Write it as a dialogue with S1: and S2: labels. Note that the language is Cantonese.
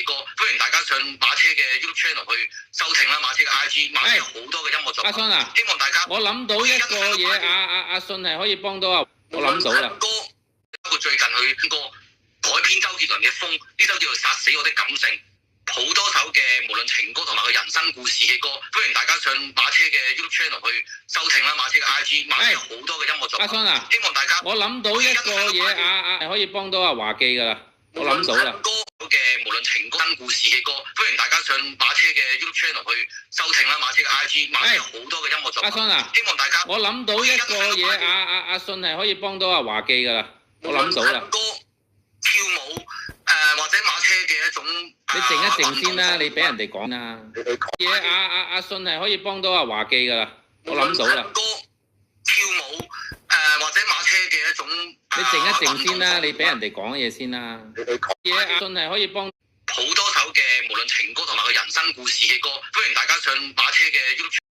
S1: 歌，歡迎大家上馬車嘅 YouTube channel 去收聽啦，馬車嘅 IG， 馬車有好多嘅音樂作品。
S2: 阿信啊，
S1: 希望大家
S2: 我諗到一個嘢，阿信係可以幫到啊，我諗到啦。
S1: 歌包括最近佢歌改編周杰倫嘅《風》，呢首叫做《殺死我的感性》。好多首嘅無論情歌同埋佢人生故事嘅歌，歡迎大家上馬車嘅 YouTube channel 去收聽啦，馬車嘅 IG， 馬車有好多嘅音樂作品。
S2: 阿信啊，
S1: 希望大家
S2: 我諗到一個嘢，係可以幫到阿華記噶啦，我諗到啦。
S1: 歌嘅無論情歌故事嘅歌，歡迎大家上馬車嘅 YouTube channel 去收聽啦，馬車嘅 IG， 馬車有好多嘅音樂作品。
S2: 阿信啊，
S1: 希望大家
S2: 我諗到一個嘢，阿信係可以幫到阿華記噶啦，我諗到啦。
S1: 歌跳舞或者馬車嘅一種。
S2: 你靜一靜先啦，你俾人哋講啦。嘢阿信係可以幫到阿華記噶啦，我諗到啦。
S1: 歌跳舞或者馬車嘅一種。
S2: 你靜一靜先啦，你俾人哋講嘢先啦。嘢阿信係可以幫
S1: 好多首嘅無論情歌同埋佢人生故事嘅歌，歡迎大家上馬車嘅 YouTube。